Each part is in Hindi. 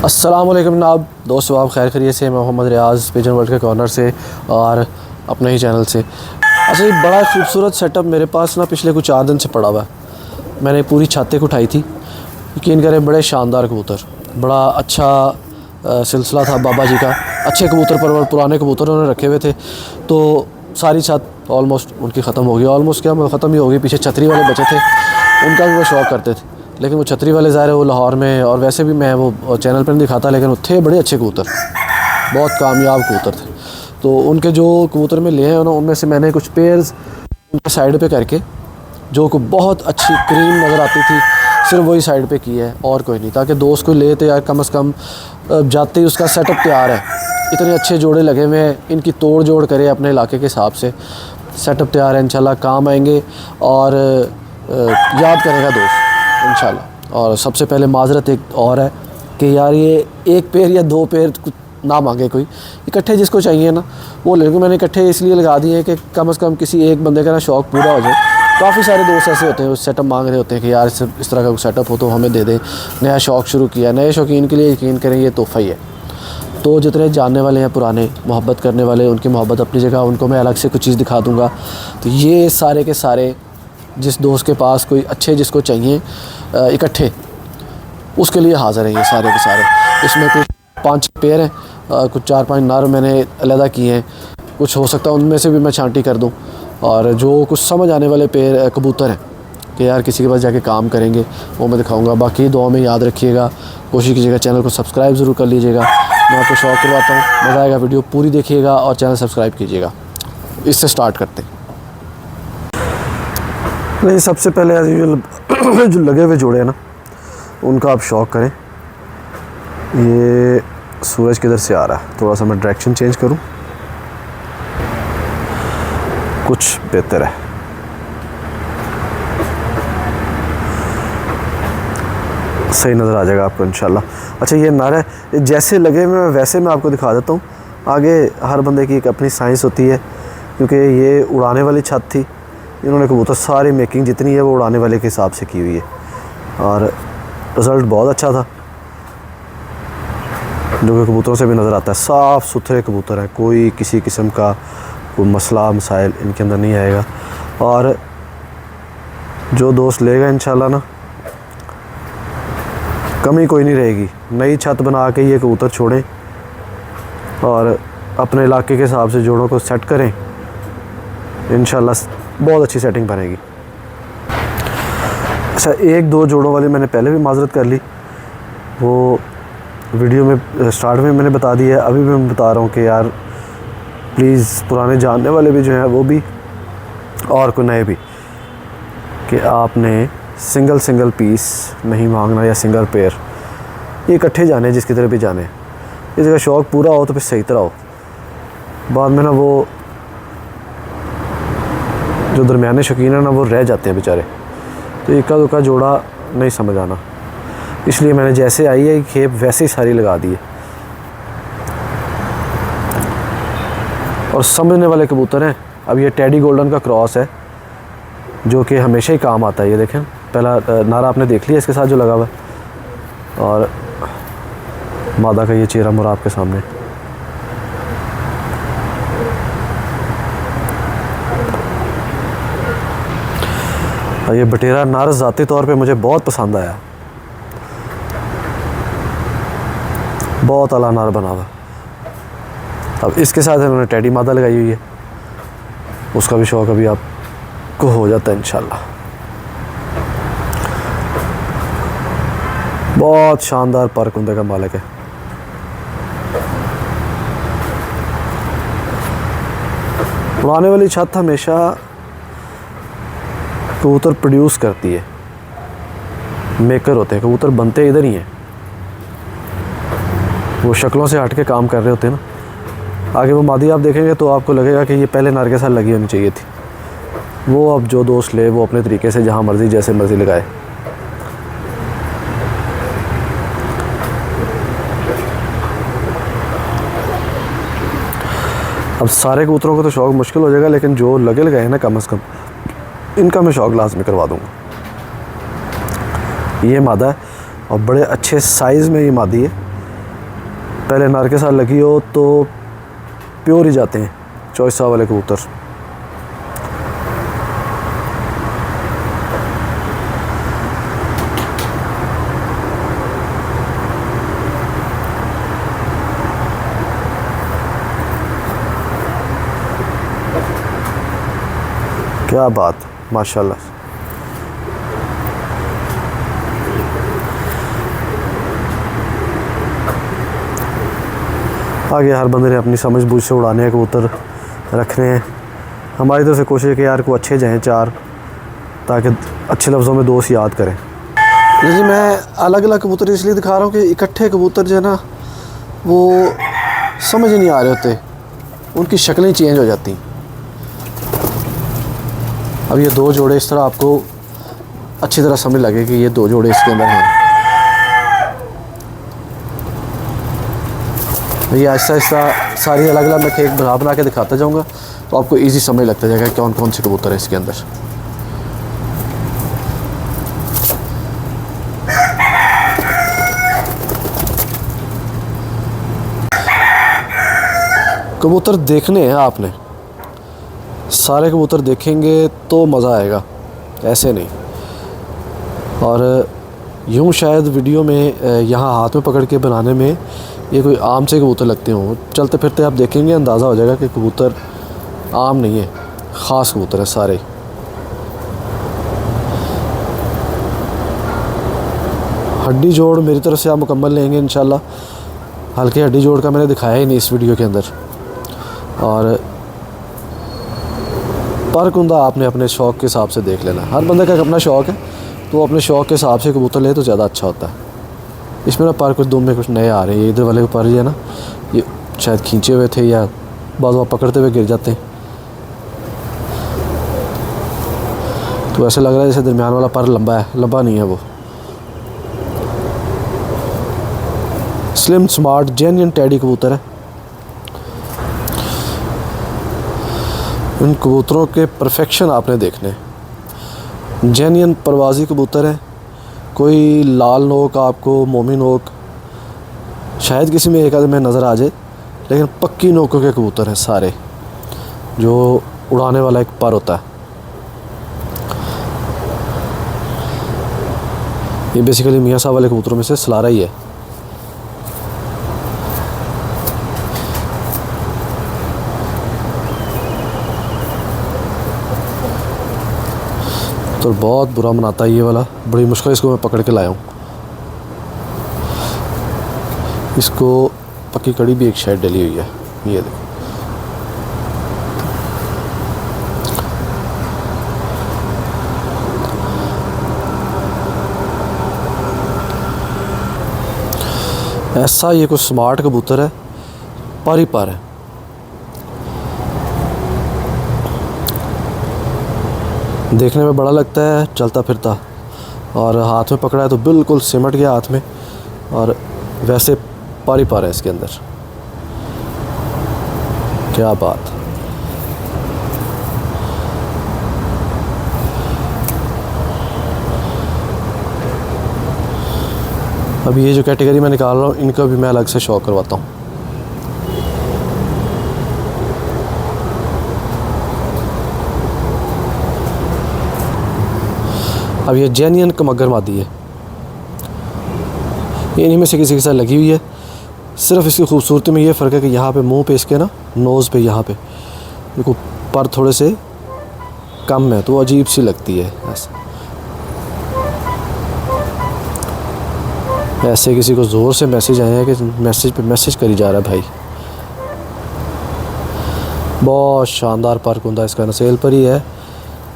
अस्सलाम वालेकुम जनाब, दोस्तों आप खैर खैरियत से। मोहम्मद रियाज़ पिजन वर्ल्ड के कॉर्नर से और अपने ही चैनल से। अच्छा, ये बड़ा खूबसूरत सेटअप मेरे पास ना पिछले कुछ 4 दिन से पड़ा हुआ है। मैंने पूरी छत को उठाई थी, यकीन करें बड़े शानदार कबूतर, बड़ा अच्छा सिलसिला था बाबा जी का। अच्छे कबूतर परवर पुराने कबूतर उन्होंने रखे हुए थे, तो सारी छत ऑलमोस्ट उनकी ख़त्म हो गई। ऑलमोस्ट क्या ख़त्म ही हो गई। पीछे छतरी वाले बचे थे, उनका भी वो शौक़ करते थे, लेकिन वो छतरी वाले ज़ाहिर है वो लाहौर में, और वैसे भी मैं वो चैनल पर नहीं दिखाता, लेकिन वो थे बड़े अच्छे कबूतर, बहुत कामयाब कबूतर थे। तो उनके जो कबूतर में लिए हैं ना, उनमें से मैंने कुछ पेयर्स उनके साइड पे करके, जो को बहुत अच्छी क्रीम नज़र आती थी, सिर्फ वही साइड पे की है और कोई नहीं, ताकि दोस्त को ले तो यार कम से कम जाते ही उसका सेटअप तैयार है। इतने अच्छे जोड़े लगे हुए हैं, इनकी तोड़ जोड़ करे अपने इलाके के हिसाब से। सेटअप तैयार है, इंशाल्लाह काम आएंगे और याद करेगा दोस्त इंशाल्लाह। और सबसे पहले माजरत एक और है कि यार ये एक पेड़ या 2 पेड़ ना मांगे कोई, इकट्ठे जिसको चाहिए ना वो ले। मैंने इकट्ठे इसलिए लगा दिए हैं कि कम से कम किसी एक बंदे का ना शौक़ पूरा हो जाए। काफ़ी सारे दोस्त ऐसे होते हैं वो सेटअप मांग रहे होते हैं कि यार इस तरह का सेटअप हो तो हमें दे दें, नया शौक़ शुरू किया। नए शौकीन के लिए यकीन करें ये तोहफ़ा ही है। तो जितने जानने वाले हैं पुराने मोहब्बत करने वाले, उनकी मोहब्बत अपनी जगह, उनको मैं अलग से कुछ चीज़ दिखा दूँगा। तो ये सारे के सारे जिस दोस्त के पास कोई अच्छे जिसको चाहिए इकट्ठे, उसके लिए हाज़िर हैं ये सारे के सारे। इसमें कुछ 5 पेयर हैं, कुछ 4-5 नर मैंने अलहदा किए हैं। कुछ हो सकता है उनमें से भी मैं छांटी कर दूं, और जो कुछ समझ आने वाले पेयर कबूतर हैं कि यार किसी के पास जाके काम करेंगे, वो मैं दिखाऊंगा। बाकी दुआ में याद रखिएगा, कोशिश कीजिएगा चैनल को सब्सक्राइब ज़रूर कर लीजिएगा। मैं आपको शौक़ करवाता हूँ, मज़ा आएगा। वीडियो पूरी देखिएगा और चैनल सब्सक्राइब कीजिएगा। इससे स्टार्ट करते हैं। नहीं, सबसे पहले जो लगे हुए जोड़े हैं ना, उनका आप शौक़ करें। ये सूरज किधर से आ रहा है, थोड़ा सा मैं डायरेक्शन चेंज करूं, कुछ बेहतर है। सही नज़र आ जाएगा आपको इंशाल्लाह। अच्छा, ये नर है, जैसे लगे मैं वैसे मैं आपको दिखा देता हूँ। आगे हर बंदे की एक अपनी साइंस होती है, क्योंकि ये उड़ाने वाली छत थी। इन्होंने कबूतर सारी मेकिंग जितनी है वो उड़ाने वाले के हिसाब से की हुई है, और रिज़ल्ट बहुत अच्छा था, जो कि कबूतरों से भी नज़र आता है। साफ़ सुथरे कबूतर हैं, कोई किसी किस्म का कोई मसला मसाइल इनके अंदर नहीं आएगा। और जो दोस्त लेगा इंशाल्लाह ना, कमी कोई नहीं रहेगी। नई छत बना के ये कबूतर छोड़ें और अपने इलाके के हिसाब से जोड़ों को सेट करें, इंशाल्लाह बहुत अच्छी सेटिंग बनेगी। अच्छा, 1-2 जोड़ों वाली मैंने पहले भी माजरत कर ली, वो वीडियो में स्टार्ट में मैंने बता दिया है। अभी भी मैं बता रहा हूँ कि यार प्लीज़ पुराने जानने वाले भी जो हैं वो भी, और कोई नए भी, कि आपने सिंगल पीस नहीं मांगना या सिंगल पेयर, ये इकट्ठे जाने जिसकी तरफ भी जाने। इस जगह शौक़ पूरा हो तो फिर सही तरह हो, बाद में ना वो जो दरमियाने शौकीन है ना वो रह जाते हैं बेचारे। तो इक्का दुक्का जोड़ा नहीं समझ आना, इसलिए मैंने जैसे आई है खेप वैसे ही सारी लगा दी है। और समझने वाले कबूतर हैं। अब ये टेडी गोल्डन का क्रॉस है, जो कि हमेशा ही काम आता है। ये देखें, पहला नारा आपने देख लिया इसके साथ जो लगा हुआ है, और मादा का ये चेहरा मुरा आपके सामने। ये बटेरा नर ज़ाती तौर पे मुझे बहुत पसंद आया, बहुत आला नर बना हुआ। अब इसके साथ इन्होंने टेडी मादा लगाई हुई है, उसका भी शौक़ अभी आपको हो जाता है इंशाल्लाह। बहुत शानदार पर कुंदे का मालिक है। उड़ाने वाली छत हमेशा कबूतर प्रोड्यूस करती है, मेकर होते हैं कबूतर, बनते इधर ही हैं। वो शक्लों से हट के काम कर रहे होते हैं ना। आगे वो मादी आप देखेंगे तो आपको लगेगा कि ये पहले नर के साथ लगी होनी चाहिए थी। वो अब जो दोस्त ले वो अपने तरीके से जहाँ मर्ज़ी जैसे मर्ज़ी लगाए। अब सारे कबूतरों को तो शौक़ मुश्किल हो जाएगा, लेकिन जो लगे लगाए हैं ना, कम से कम इनका मैं शौक़ लाजमी करवा दूँगा। ये मादा है और बड़े अच्छे साइज़ में ये मादी है। पहले नर के साथ लगी हो तो प्योर ही जाते हैं चॉइसा वाले कबूतर। क्या बात, माशाल्लाह। आगे हर बंदे ने अपनी समझ बूझ से उड़ाने हैं कबूतर, रखने हैं। हमारी तरफ से कोशिश है कि यार को अच्छे जाएँ 4, ताकि अच्छे लफ्ज़ों में दोस्त याद करें। लेकिन मैं अलग अलग कबूतर इसलिए दिखा रहा हूँ कि इकट्ठे कबूतर जो है ना वो समझ ही नहीं आ रहे होते, उनकी शक्लें चेंज हो जाती। अब ये 2 जोड़े इस तरह आपको अच्छी तरह समझ लगे कि ये 2 जोड़े इसके अंदर हैं। ये आहिस्ता आहिस्ता सारी अलग अलग मैं केक बना के दिखाता जाऊँगा, तो आपको इजी समझ लगता जाएगा कौन कौन से कबूतर है इसके अंदर। कबूतर देखने हैं आपने, सारे कबूतर देखेंगे तो मज़ा आएगा, ऐसे नहीं। और यूँ शायद वीडियो में यहाँ हाथ में पकड़ के बनाने में ये कोई आम से कबूतर लगते हों, चलते फिरते आप देखेंगे अंदाज़ा हो जाएगा कि कबूतर आम नहीं है, ख़ास कबूतर है सारे। हड्डी जोड़ मेरी तरफ से आप मुकम्मल लेंगे इंशाल्लाह। हल्के हड्डी जोड़ का मैंने दिखाया ही नहीं इस वीडियो के अंदर। और पर कुंदा आपने अपने शौक़ के हिसाब से देख लेना। हर बंदे का अपना शौक़ है, तो अपने शौक़ के हिसाब से कबूतर ले तो ज़्यादा अच्छा होता है। इसमें ना पर कुछ दुम में कुछ नए आ रहे हैं। इधर वाले पर जो है ना ये शायद खींचे हुए थे या बाद बार पकड़ते हुए गिर जाते हैं, तो ऐसे लग रहा है जैसे दरमियान वाला पर लंबा है, लंबा नहीं है वो। स्लिम स्मार्ट जेन्युइन टेडी कबूतर है। इन कबूतरों के परफेक्शन आपने देखने, जेन्युइन परवाज़ी कबूतर है। कोई लाल नोक आपको मोमी नोक शायद किसी में एक आधे में नज़र आ जाए, लेकिन पक्की नोकों के कबूतर हैं सारे, जो उड़ाने वाला एक पर होता है। ये बेसिकली मियाँ साहब वाले कबूतरों में से सलारा ही है। तो बहुत बुरा मनाता है ये वाला, बड़ी मुश्किल इसको मैं पकड़ के लाया हूँ। इसको पक्की कड़ी भी एक शायद डली हुई है, ये देखो। ऐसा ये कुछ स्मार्ट कबूतर है, पर ही पर है। देखने में बड़ा लगता है चलता फिरता, और हाथ में पकड़ा है तो बिल्कुल सिमट गया हाथ में, और वैसे पर ही पर है इसके अंदर। क्या बात। अब ये जो कैटेगरी मैं निकाल रहा हूँ इनका भी मैं अलग से शौक करवाता हूँ। अब ये जेन्युइन कमगर मादी है, ये इन्हीं में से किसी के साथ लगी हुई है। सिर्फ इसकी खूबसूरती में ये फ़र्क है कि यहाँ पे मुंह पे इसके ना नोज़ पे यहाँ पे देखो पर थोड़े से कम है, तो अजीब सी लगती है। ऐसे किसी को ज़ोर से मैसेज आए हैं कि मैसेज पे मैसेज करी जा रहा है भाई। बहुत शानदार पर कुंदा इसका नसेल पर ही है,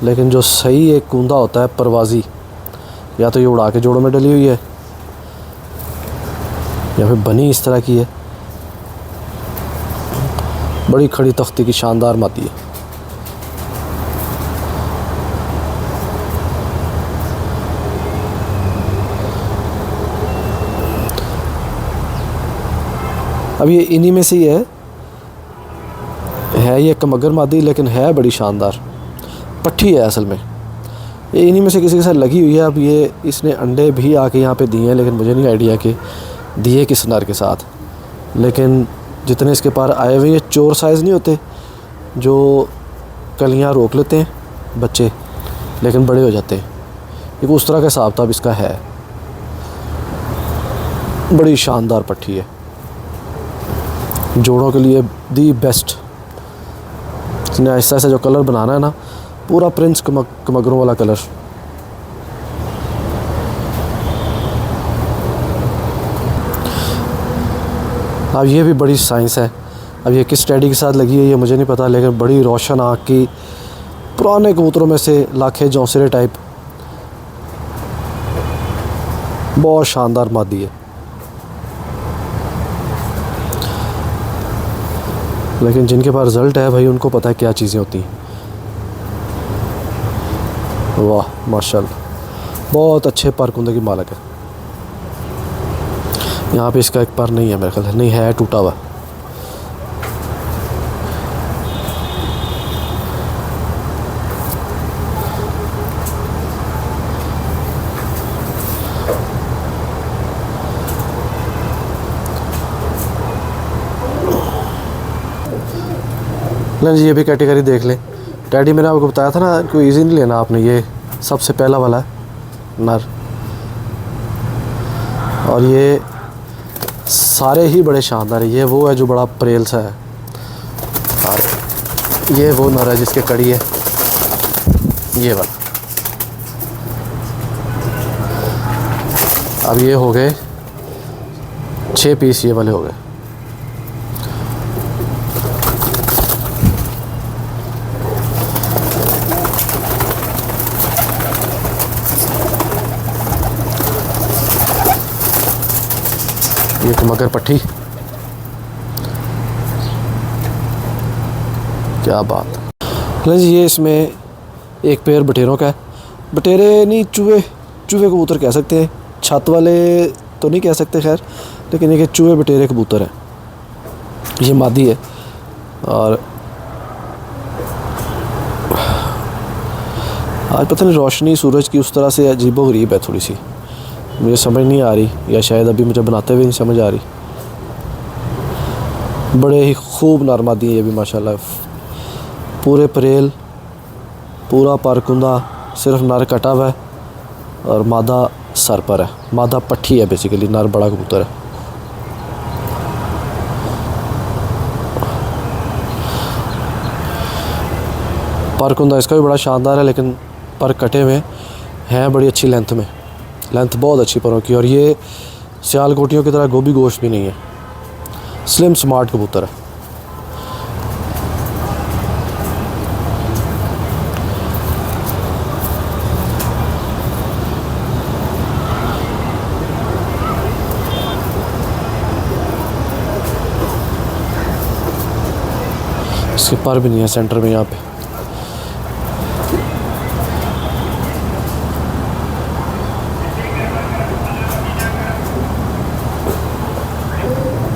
लेकिन जो सही एक कुंदा होता है परवाज़ी, या तो ये उड़ा के जोड़ों में डली हुई है या फिर बनी इस तरह की है। बड़ी खड़ी तख्ती की शानदार मादी है। अब ये इन्हीं में से ही है ये कमगर मादी, लेकिन है बड़ी शानदार। पट्ठी है असल में, ये इन्हीं में से किसी के साथ लगी हुई है। अब ये इसने अंडे भी आके यहाँ पे दिए हैं, लेकिन मुझे नहीं आइडिया कि दिए किस नर के साथ। लेकिन जितने इसके पार आए हुए, ये चोर साइज़ नहीं होते जो कलियां रोक लेते हैं बच्चे लेकिन बड़े हो जाते हैं, ये उस तरह का हिसाब किताब इसका है। बड़ी शानदार पट्टी है, जोड़ों के लिए दी बेस्ट। इसने ऐसा ऐसा जो कलर बनाना है ना, पूरा प्रिंस कमगरों वाला कलर। अब ये भी बड़ी साइंस है। अब ये किस स्टडी के साथ लगी है ये मुझे नहीं पता, लेकिन बड़ी रोशन आँख की, पुराने कबूतरों में से लाखे जौंसरे टाइप, बहुत शानदार मादी है। लेकिन जिनके पास रिज़ल्ट है भाई, उनको पता है क्या चीज़ें होती हैं। वाह माशाल्लाह, बहुत अच्छे परकुंदे की मालक है। यहाँ पे इसका एक पर नहीं है मेरे ख्याल से, नहीं है, टूटा हुआ। नहीं जी, ये भी कैटेगरी देख लें। टैडी मैंने आपको बताया था ना, कोई इजी नहीं लेना आपने। ये सबसे पहला वाला है नर, और ये सारे ही बड़े शानदार है। ये वो है जो बड़ा परेल सा है, और ये वो नर है जिसके कड़ी है ये वाला। अब ये हो गए 6 पीस, ये वाले हो गए। ये तो मगर पट्टी, क्या बात है जी। ये इसमें एक पेयर बटेरों का है। बटेरे नहीं, चूहे, चूहे कबूतर कह सकते हैं, छत वाले तो नहीं कह सकते खैर, लेकिन ये चूहे बटेरे कबूतर हैं। ये मादी है, और आज पता नहीं रोशनी सूरज की उस तरह से अजीबो गरीब है थोड़ी सी, मुझे समझ नहीं आ रही, या शायद अभी मुझे बनाते हुए नहीं समझ आ रही। बड़े ही खूब नरमादी है ये भी माशाल्लाह, पूरे परेल, पूरा पारकुंदा, सिर्फ नर कटा हुआ है और मादा सर पर है। मादा पट्टी है बेसिकली, नर बड़ा कबूतर है। पारकुंदा इसका भी बड़ा शानदार है, लेकिन पर कटे हुए हैं बड़ी अच्छी लेंथ में, लेंथ बहुत अच्छी परों की। और ये सियालकोटियों की तरह गोभी गोश्त भी नहीं है, स्लिम स्मार्ट कबूतर है। इसके पर भी नहीं है सेंटर में यहाँ पे।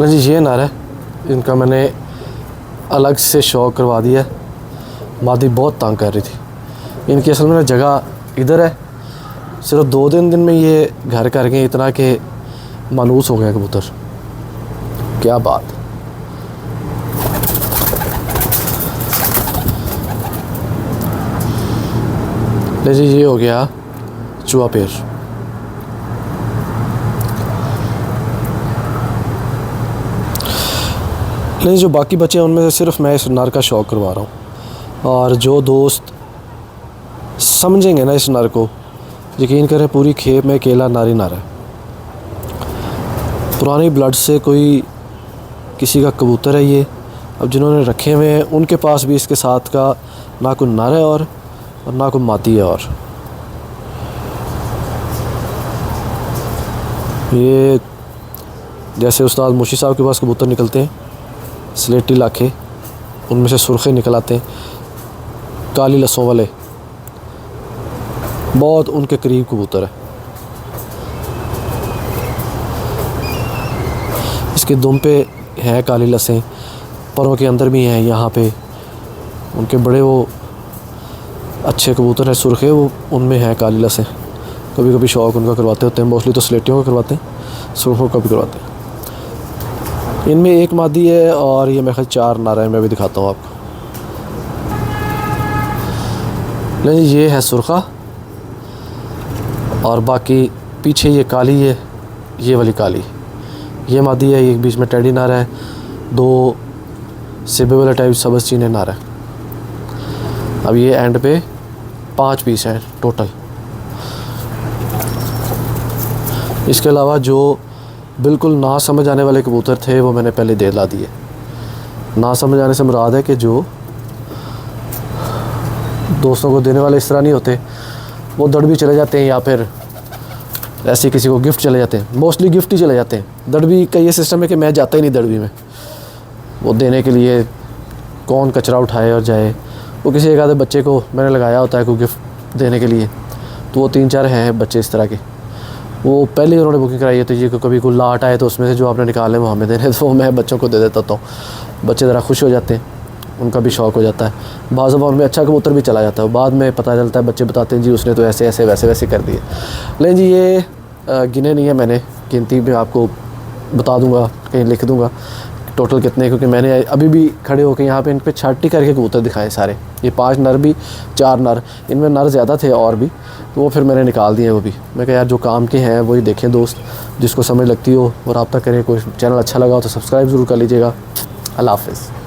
जी ये नर है, इनका मैंने अलग से शौक करवा दिया है। मादी बहुत तंग कर रही थी। इनकी असल में जगह इधर है, सिर्फ 2 दिन में ये घर कर गए इतना कि मानूस हो गया कबूतर। क्या बात। जी ये हो गया चूहा पेड़। नहीं, जो बाकी बच्चे हैं उनमें से सिर्फ मैं इस नर का शौक़ करवा रहा हूँ। और जो दोस्त समझेंगे ना इस नर को, यकीन करें पूरी खेप में अकेला नर ही नर है। पुरानी ब्लड से कोई किसी का कबूतर है ये। अब जिन्होंने रखे हुए हैं उनके पास भी इसके साथ का ना कोई नर है और ना कोई मादी है। और ये जैसे उस्ताद मुशी साहब के पास कबूतर निकलते हैं, स्लेटी लाखे, उनमें से सुर्खे निकल आते हैं, काली लसों वाले, बहुत उनके करीब कबूतर है। इसके दुम पे हैं काली लसें, परों के अंदर भी हैं यहाँ पे। उनके बड़े वो अच्छे कबूतर हैं सुर्खे, वो उनमें हैं काली लसें। कभी कभी शौक़ उनका करवाते होते हैं, मोस्टली तो स्लेटियों का करवाते हैं, सुर्खों का भी करवाते हैं। इनमें एक मादी है और ये मेरे ख्याल 4 नर है। मैं भी दिखाता हूँ आपको। नहीं, ये है सुरखा और बाकी पीछे ये काली है, ये वाली काली ये मादी है। एक बीच में टेडी नर है, 2 सिबे वाला टाइप सबज चीने नर है। अब ये एंड पे 5 पीस हैं टोटल। इसके अलावा जो बिल्कुल ना समझ आने वाले कबूतर थे वो मैंने पहले दे ला दिए। ना समझ आने से मुराद है कि जो दोस्तों को देने वाले इस तरह नहीं होते, वो दड़ भी चले जाते हैं या फिर ऐसे किसी को गिफ्ट चले जाते हैं। मोस्टली गिफ्ट ही चले जाते हैं। दड़बी का ये सिस्टम है कि मैं जाता ही नहीं दड़बी में, वो देने के लिए कौन कचरा उठाए और जाए। वो किसी एक आधे बच्चे को मैंने लगाया होता है कोई गिफ्ट देने के लिए, तो वो 3-4 हैं बच्चे इस तरह के। वो पहले ही उन्होंने बुकिंग कराई है, तो ये कभी कोई लाट आए तो उसमें से जो आपने निकाले वो हमें देने, तो मैं बच्चों को दे देता हूँ। बच्चे ज़रा खुश हो जाते हैं, उनका भी शौक़ हो जाता है। बाज़ उनमें अच्छा कबूतर भी चला जाता है। बाद में पता चलता है, बच्चे बताते हैं जी उसने तो ऐसे ऐसे वैसे वैसे कर दिए। लेकिन जी ये गिने नहीं है मैंने, गिनती में आपको बता दूंगा, कहीं लिख दूंगा टोटल कितने, क्योंकि मैंने अभी भी खड़े होकर यहाँ पे इन पे छाटी करके कबूतर दिखाए सारे। ये 5 नर भी 4 नर, इनमें नर ज़्यादा थे और भी, तो वो फिर मैंने निकाल दिए वो भी। मैं कहा यार जो काम के हैं वही देखें दोस्त, जिसको समझ लगती हो और रब्ता करें। कोई चैनल अच्छा लगा हो तो सब्सक्राइब ज़रूर कर लीजिएगा। अल्लाह हाफ़िज़।